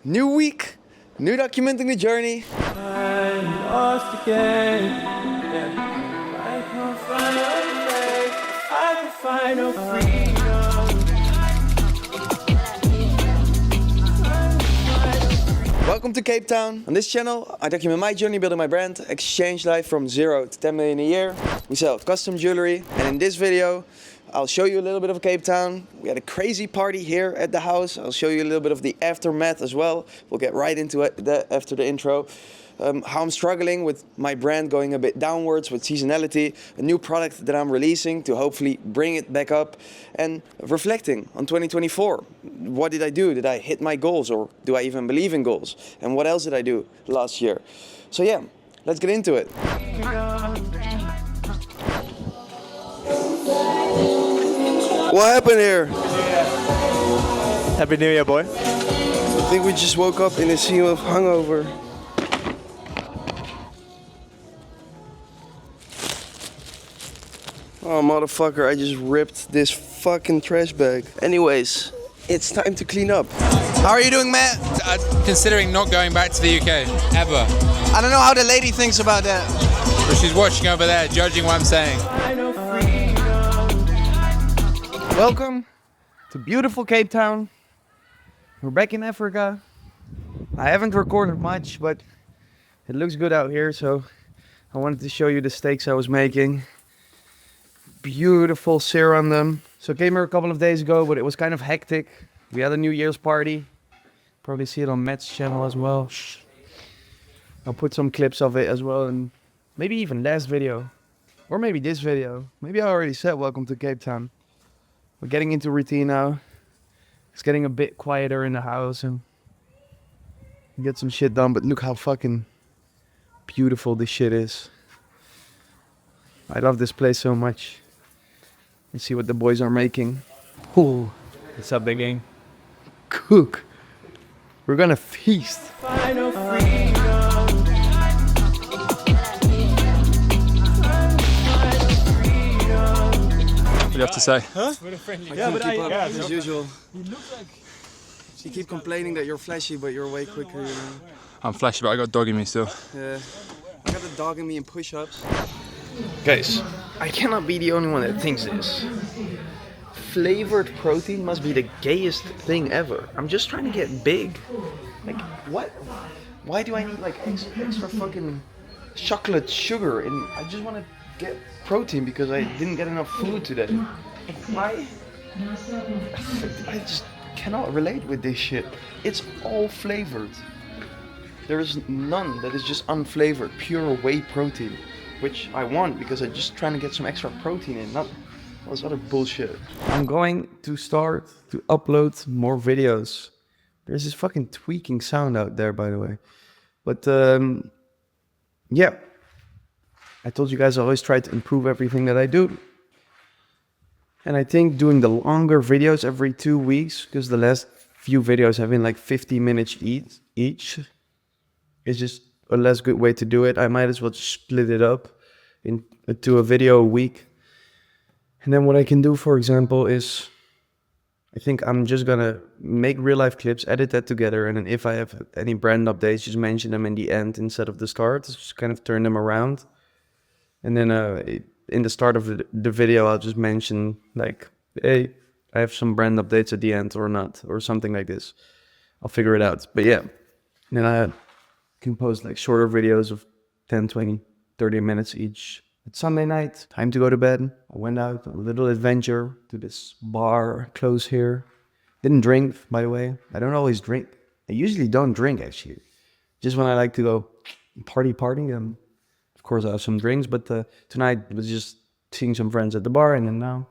New week, new documenting the journey. I'm lost again. Yeah. I can't find no place. I can find no freedom. Welcome to Cape Town. On this channel, I document my journey building my brand, exchange life from 0 to 10 million a year. We sell custom jewelry, and in this video, I'll show you a little bit of Cape Town. We had a crazy party here at the house. I'll show you a little bit of the aftermath as well. We'll get right into it after the intro. How I'm struggling with my brand going a bit downwards with seasonality, a new product that I'm releasing to hopefully bring it back up, and reflecting on 2024. What did I do? Did I hit my goals, or do I even believe in goals? And what else did I do last year? So yeah, let's get into it. What happened here? Happy New Year, boy. I think we just woke up in a scene of hungover. Oh, motherfucker, I just ripped this fucking trash bag. Anyways, it's time to clean up. How are you doing, Matt? Considering not going back to the UK, ever. I don't know how the lady thinks about that. But she's watching over there, judging what I'm saying. Welcome to beautiful Cape Town. We're back in Africa. I haven't recorded much, but it looks good out here, so I wanted to show you the steaks I was making. Beautiful sear on them. So I came here a couple of days ago, but it was kind of hectic. We had a New Year's party. Probably see it on Matt's channel as well. I'll put some clips of it as well, and maybe even last video. Or maybe this video. Maybe I already said welcome to Cape Town. We're getting into routine now. It's getting a bit quieter in the house and get some shit done, but look how fucking beautiful this shit is. I love this place so much. Let's see what the boys are making. Ooh, What's up, big gang? cook. We're gonna feast. Final freedom. What do you have to say? Yeah, but as usual. You keep complaining that you're flashy, but you're way quicker, you know. I'm flashy, but I got a dog in me still. Yeah. I got the dog in me in push-ups. Guys, I cannot be the only one that thinks this. Flavored protein must be the gayest thing ever. I'm just trying to get big. Like, what? Why do I need like extra fucking chocolate sugar? And I just want to get protein because I didn't get enough food today. Why? I just cannot relate with this shit. It's all flavored. There is none that is just unflavored, pure whey protein, which I want because I'm just trying to get some extra protein in, not all this other bullshit. I'm going to start to upload more videos. There's this fucking tweaking sound out there, by the way. But yeah, I told you guys I always try to improve everything that I do. And I think doing the longer videos every 2 weeks, because the last few videos have been like 50 minutes each, is just a less good way to do it. I might as well just split it up into a video a week. And then what I can do, for example, is I think I'm just gonna make real life clips, edit that together, and then if I have any brand updates, just mention them in the end instead of the start. Just kind of turn them around. And then in the start of the video, I'll just mention like, hey, I have some brand updates at the end or not, or something like this. I'll figure it out. But yeah, then I can post like shorter videos of 10, 20, 30 minutes each. It's Sunday night, time to go to bed. I went out on a little adventure to this bar close here. Didn't drink, by the way. I don't always drink. I usually don't drink, actually. Just when I like to go party. Of course, I have some drinks, but tonight was just seeing some friends at the bar, and then now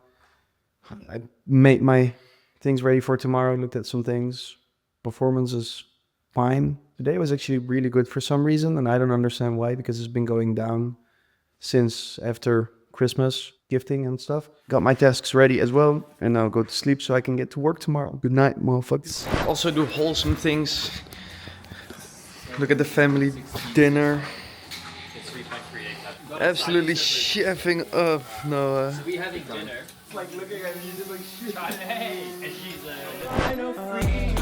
I made my things ready for tomorrow, looked at some things. Performance is fine. Today was actually really good for some reason, and I don't understand why, because it's been going down since after Christmas, gifting and stuff. Got my tasks ready as well, and I'll go to sleep so I can get to work tomorrow. Good night, motherfuckers. Also do wholesome things. Look at the family dinner. Absolutely chefing up, Noah. We having dinner. It's like looking at you just like shit. Hey, and she's Final freedom.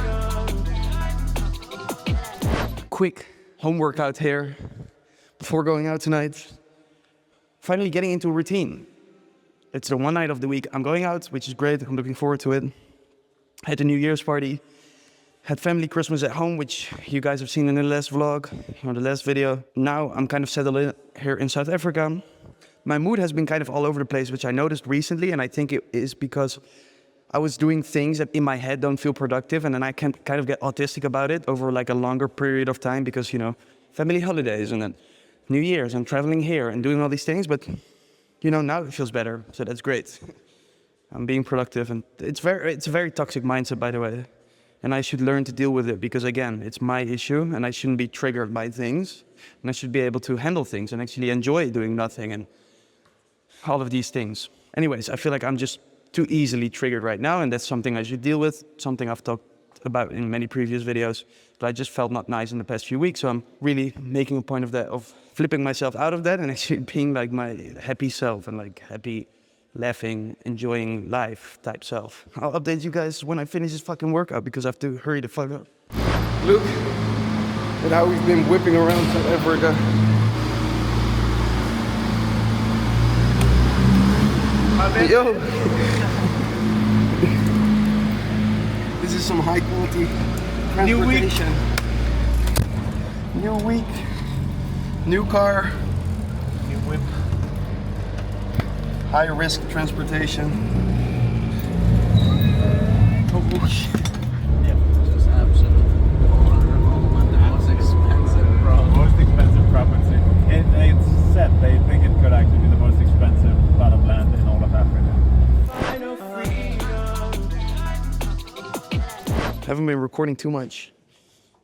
quick home workout here before going out tonight. Finally getting into a routine. It's the one night of the week I'm going out, which is great. I'm looking forward to it. Had a New Year's party. Had family Christmas at home, which you guys have seen in the last vlog, or the last video. Now I'm kind of settled in here in South Africa. My mood has been kind of all over the place, which I noticed recently, and I think it is because I was doing things that in my head don't feel productive, and then I can kind of get autistic about it over like a longer period of time because, you know, family holidays and then New Year's and traveling here and doing all these things. But, you know, now it feels better, so that's great. I'm being productive, and it's a very toxic mindset, by the way. And I should learn to deal with it because, again, it's my issue and I shouldn't be triggered by things. And I should be able to handle things and actually enjoy doing nothing and all of these things. Anyways, I feel like I'm just too easily triggered right now, and that's something I should deal with, something I've talked about in many previous videos, but I just felt not nice in the past few weeks. So I'm really making a point of that, of flipping myself out of that and actually being like my happy self and like happy, laughing, enjoying life type self. I'll update you guys when I finish this fucking workout because I have to hurry the fuck up. Look at how we've been whipping around South Africa. Yo! This is some high quality transportation. New week. New car. New whip. High risk transportation. Oh shit. Just absolutely horrible and the most expensive product. Most expensive property. It's said they think it could actually be the most expensive plot of land in all of Africa. Haven't been recording too much.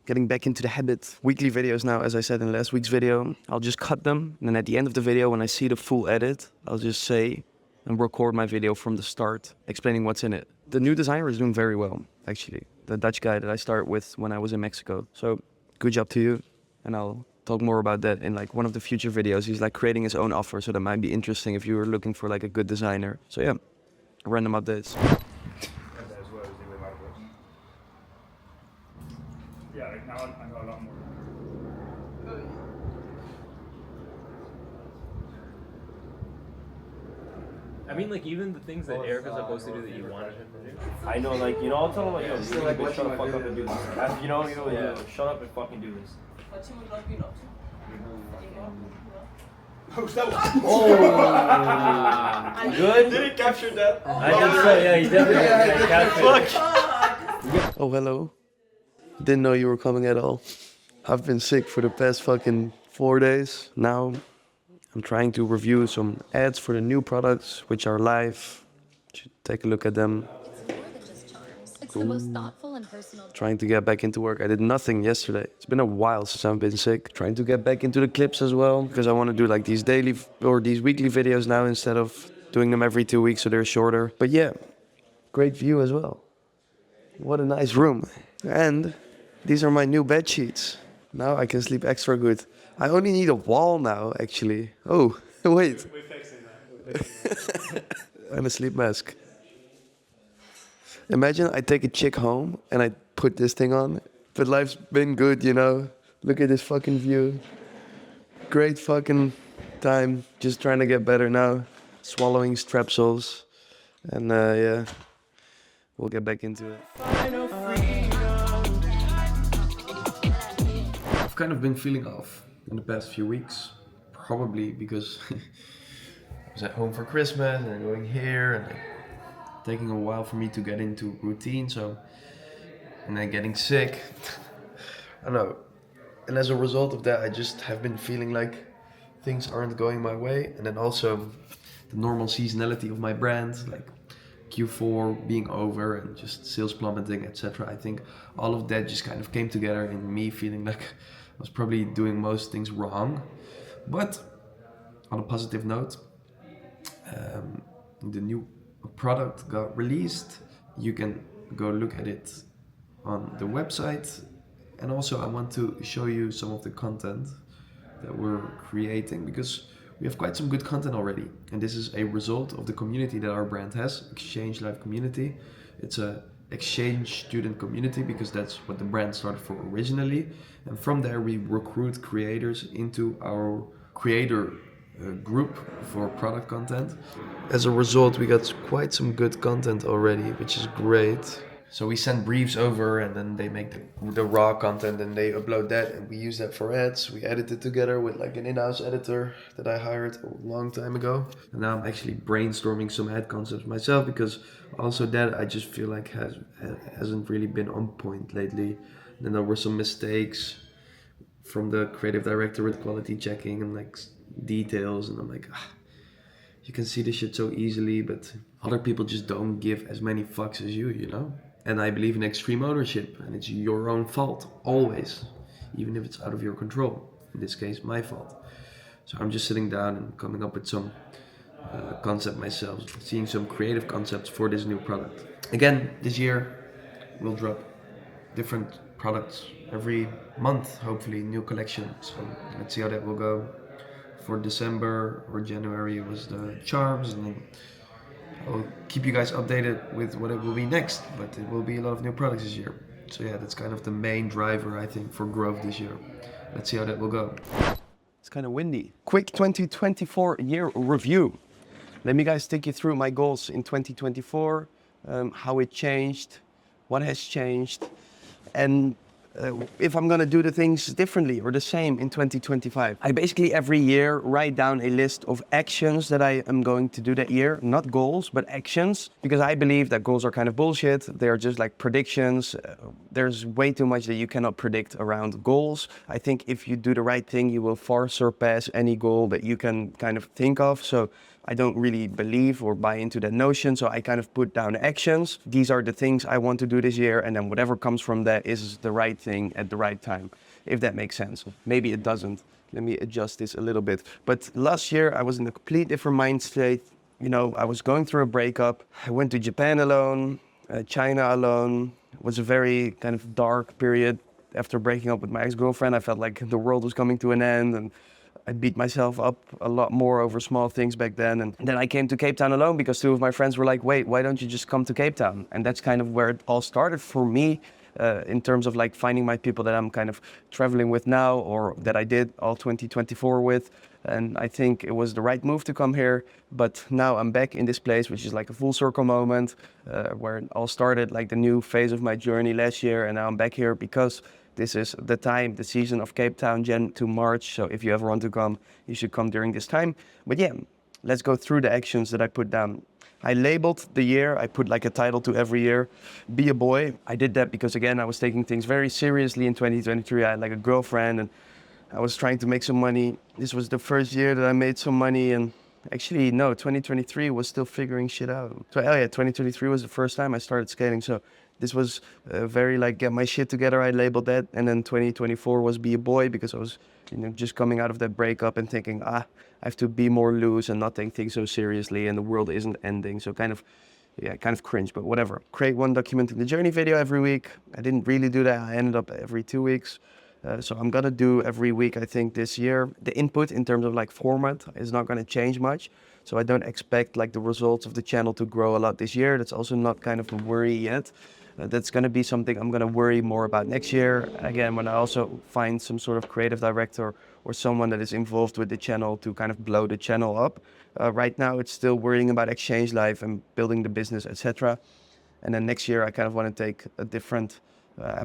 Getting back into the habit. Weekly videos now, as I said in last week's video. I'll just cut them, and then at the end of the video, when I see the full edit, I'll just say and record my video from the start, explaining what's in it. The new designer is doing very well, actually. The Dutch guy that I started with when I was in Mexico. So, good job to you, and I'll talk more about that in like one of the future videos. He's like creating his own offer, so that might be interesting if you were looking for like a good designer. So yeah, random updates. Yeah, like now I know a lot more. I mean, like, even the things that Erica's supposed to do that you wanted him to do. I know, like, you know, I'll tell him, like, yo, you like, shut the fuck up and do this. You know, yeah, shut up and fucking do this. Oh, good? Did he capture that? I think so, yeah, he definitely captured it. Oh, hello. Didn't know you were coming at all. I've been sick for the past fucking 4 days. Now I'm trying to review some ads for the new products, which are live. Should take a look at them. It's the most thoughtful and personal. Trying to get back into work. I did nothing yesterday. It's been a while since I've been sick. Trying to get back into the clips as well, because I want to do like these daily or these weekly videos now instead of doing them every 2 weeks, so they're shorter. But yeah, great view as well. What a nice room. And these are my new bed sheets. Now I can sleep extra good. I only need a wall now, actually. Oh, wait. We're fixing that. And a sleep mask. Imagine I take a chick home and I put this thing on. But life's been good, you know. Look at this fucking view. Great fucking time. Just trying to get better now. Swallowing strepsils. And yeah, we'll get back into it. I've kind of been feeling off in the past few weeks. Probably because I was at home for Christmas and going here and taking a while for me to get into routine, so, and then getting sick. I don't know. And as a result of that, I just have been feeling like things aren't going my way. And then also the normal seasonality of my brand, like Q4 being over and just sales plummeting, etc. I think all of that just kind of came together in me feeling like I was probably doing most things wrong. But on a positive note, the new product got released. You can go look at it on the website. And also I want to show you some of the content that we're creating, because we have quite some good content already. And this is a result of the community that our brand has, Exchange Live community. It's a exchange student community, because that's what the brand started for originally. And from there we recruit creators into our creator group for product content. As a result, we got quite some good content already, which is great. So we send briefs over and then they make the raw content and they upload that and we use that for ads. We edit it together with like an in-house editor that I hired a long time ago. And now I'm actually brainstorming some ad concepts myself, because also that I just feel like hasn't really been on point lately. And then there were some mistakes from the creative director with quality checking and like details, and I'm like, you can see this shit so easily, but other people just don't give as many fucks as you know? And I believe in extreme ownership, and it's your own fault, always, even if it's out of your control. In this case, my fault. So I'm just sitting down and coming up with some concept myself, seeing some creative concepts for this new product. Again, this year we'll drop different products every month, hopefully new collections. So let's see how that will go. For December or January it was the charms, and then I'll keep you guys updated with what it will be next, but it will be a lot of new products this year. So yeah, that's kind of the main driver, I think, for growth this year. Let's see how that will go. It's kind of windy. Quick 2024 year review. Let me guys take you through my goals in 2024, how it changed, what has changed, and if I'm gonna do the things differently or the same in 2025. I basically every year write down a list of actions that I am going to do that year, not goals, but actions, because I believe that goals are kind of bullshit. They're just like predictions. There's way too much that you cannot predict around goals. I think if you do the right thing, you will far surpass any goal that you can kind of think of. So I don't really believe or buy into that notion, so I kind of put down actions. These are the things I want to do this year, and then whatever comes from that is the right thing at the right time, if that makes sense. Maybe it doesn't. Let me adjust this a little bit. But last year I was in a complete different mind state. You know, I was going through a breakup. I went to Japan alone, China alone. It was a very kind of dark period. After breaking up with my ex-girlfriend, I felt like the world was coming to an end, and I beat myself up a lot more over small things back then. And then I came to Cape Town alone because two of my friends were like, wait, why don't you just come to Cape Town? And that's kind of where it all started for me, in terms of like finding my people that I'm kind of traveling with now, or that I did all 2024 with. And I think it was the right move to come here. But now I'm back in this place, which is like a full circle moment, where it all started, like the new phase of my journey last year. And now I'm back here because this is the time, the season of Cape Town, Jan to March. So if you ever want to come, you should come during this time. But yeah, let's go through the actions that I put down. I labeled the year, I put like a title to every year, Be a Boy. I did that because again, I was taking things very seriously in 2023. I had like a girlfriend and I was trying to make some money. This was the first year that I made some money, and actually no, 2023 was still figuring shit out. So 2023 was the first time I started skating. So this was very like get my shit together. I labeled that, and then 2024 was Be a Boy, because I was, you know, just coming out of that breakup and thinking, I have to be more loose and not take things so seriously, and the world isn't ending. So kind of cringe, but whatever. Create one documenting the journey video every week. I didn't really do that. I ended up every 2 weeks. So I'm gonna do every week, I think, this year. The input in terms of like format is not gonna change much. So I don't expect like the results of the channel to grow a lot this year. That's also not kind of a worry yet. That's going to be something I'm going to worry more about next year. Again, when I also find some sort of creative director or someone that is involved with the channel to kind of blow the channel up. Right now, it's still worrying about exchange life and building the business, etc. And then next year, I kind of want to take a different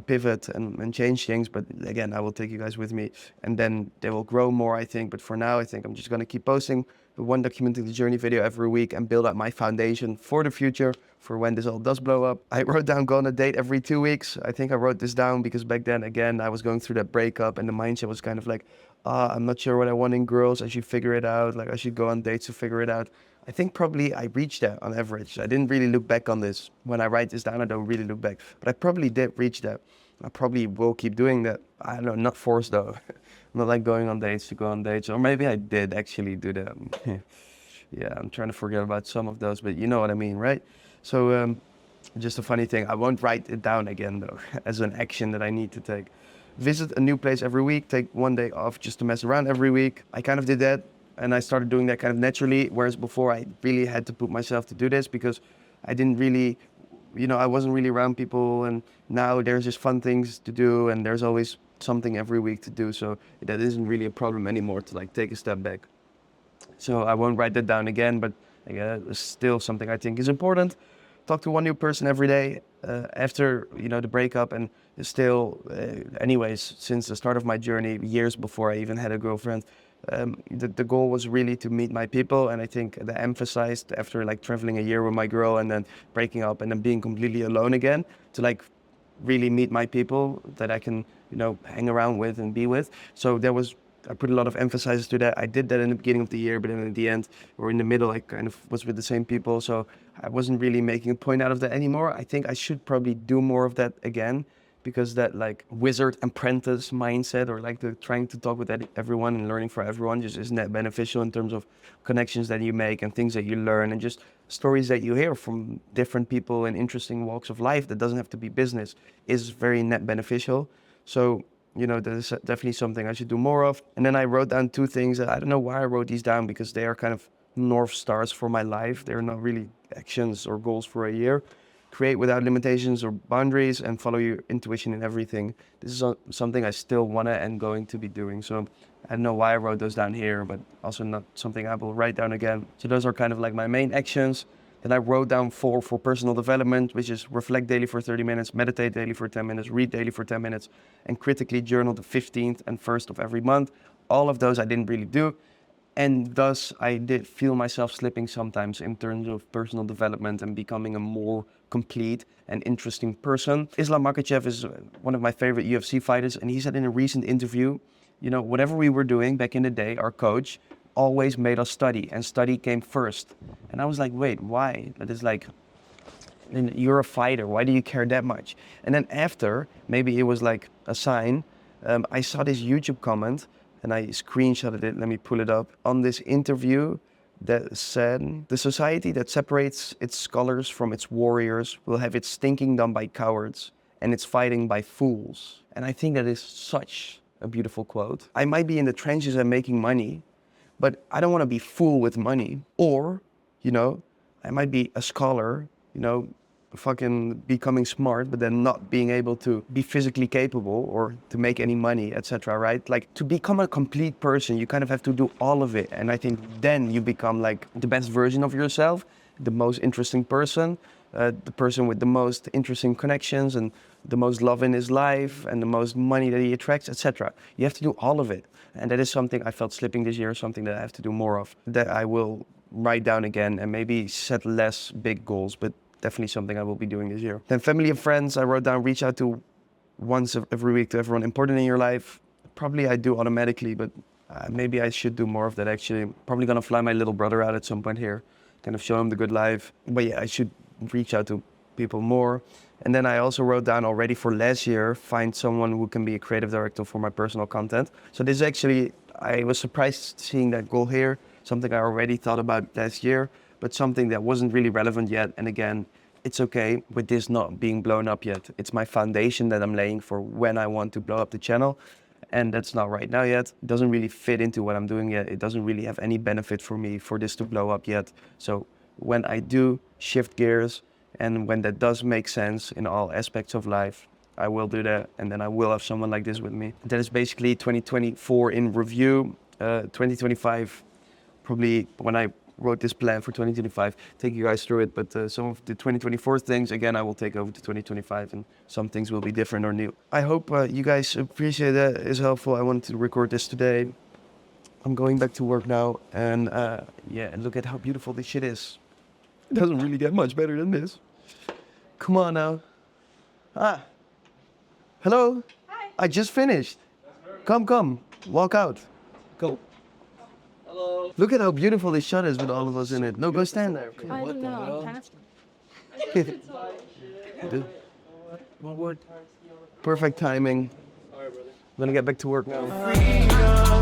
pivot and change things. But again, I will take you guys with me, and then they will grow more, I think. But for now, I think I'm just going to keep posting the one documenting the journey video every week and build up my foundation for the future, for when this all does blow up. I wrote down go on a date every 2 weeks. I think I wrote this down because back then, again, I was going through that breakup and the mindset was kind of like, I'm not sure what I want in girls. I should figure it out. Like I should go on dates to figure it out. I think probably I reached that on average. I didn't really look back on this. When I write this down, I don't really look back, but I probably did reach that. I probably will keep doing that. I don't know, not forced though. Not like going on dates to go on dates, or maybe I did actually do that. Yeah, I'm trying to forget about some of those, but you know what I mean, right? So just a funny thing, I won't write it down again though, as an action that I need to take. Visit a new place every week, take one day off just to mess around every week. I kind of did that, and I started doing that kind of naturally, whereas before I really had to put myself to do this because I didn't really I wasn't really around people, and now there's just fun things to do, and there's always something every week to do. So that isn't really a problem anymore to like take a step back. So I won't write that down again, but again, it's still something I think is important. Talk to one new person every day after the breakup, and still, anyways, since the start of my journey, years before I even had a girlfriend, the goal was really to meet my people. And I think that emphasized after like traveling a year with my girl and then breaking up and then being completely alone again, to like really meet my people that I can hang around with and be with. So I put a lot of emphasis to that. I did that in the beginning of the year, but then at the end or in the middle, I kind of was with the same people. So I wasn't really making a point out of that anymore. I think I should probably do more of that again, because that like wizard apprentice mindset, or like the trying to talk with everyone and learning for everyone, just isn't that beneficial in terms of connections that you make and things that you learn and just stories that you hear from different people in interesting walks of life that doesn't have to be business, is very net beneficial. So that is definitely something I should do more of. And then I wrote down 2 things. I don't know why I wrote these down, because they are kind of North Stars for my life. They're not really actions or goals for a year. Create without limitations or boundaries, and follow your intuition in everything. This is something I still want to and going to be doing. So I don't know why I wrote those down here, but also not something I will write down again. So those are kind of like my main actions. Then I wrote down 4 for personal development, which is reflect daily for 30 minutes, meditate daily for 10 minutes, read daily for 10 minutes, and critically journal the 15th and 1st of every month. All of those I didn't really do. And thus I did feel myself slipping sometimes in terms of personal development and becoming a more complete and interesting person. Islam Makhachev is one of my favorite UFC fighters, and he said in a recent interview, whatever we were doing back in the day, our coach always made us study, and study came first. And I was like, wait, why? That is like, you're a fighter, why do you care that much? And then after, maybe it was like a sign, I saw this YouTube comment, and I screenshotted it, let me pull it up, on this interview that said, the society that separates its scholars from its warriors will have its thinking done by cowards and its fighting by fools. And I think that is such a beautiful quote. I might be in the trenches and making money, but I don't want to be fool with money. Or, I might be a scholar, fucking becoming smart, but then not being able to be physically capable or to make any money, etc. Right? Like, to become a complete person, you kind of have to do all of it. And I think then you become like the best version of yourself, the most interesting person, the person with the most interesting connections and the most love in his life and the most money that he attracts, etc. You have to do all of it. And that is something I felt slipping this year, something that I have to do more of, that I will write down again and maybe set less big goals, but definitely something I will be doing this year. Then family and friends, I wrote down, reach out to once every week to everyone important in your life. Probably I do automatically, but maybe I should do more of that actually. Probably gonna fly my little brother out at some point here, kind of show him the good life. But yeah, I should reach out to people more. And then I also wrote down already for last year, find someone who can be a creative director for my personal content. So this is actually, I was surprised seeing that goal here, something I already thought about last year, but something that wasn't really relevant yet. And again, it's okay with this not being blown up yet. It's my foundation that I'm laying for when I want to blow up the channel. And that's not right now yet. It doesn't really fit into what I'm doing yet. It doesn't really have any benefit for me for this to blow up yet. So when I do shift gears and when that does make sense in all aspects of life, I will do that. And then I will have someone like this with me. That is basically 2024 in review. 2025, probably when I wrote this plan for 2025, take you guys through it, but some of the 2024 things, again, I will take over to 2025 and some things will be different or new. I hope you guys appreciate that, it's helpful. I wanted to record this today. I'm going back to work now, and yeah, look at how beautiful this shit is. It doesn't really get much better than this. Come on now. Ah, hello? Hi. I just finished. Come, walk out. Go. Hello. Look at how beautiful this shot is with all of us in it. No, go stand there. I don't know. I'm past Dude. One word. Perfect timing. I'm gonna get back to work now.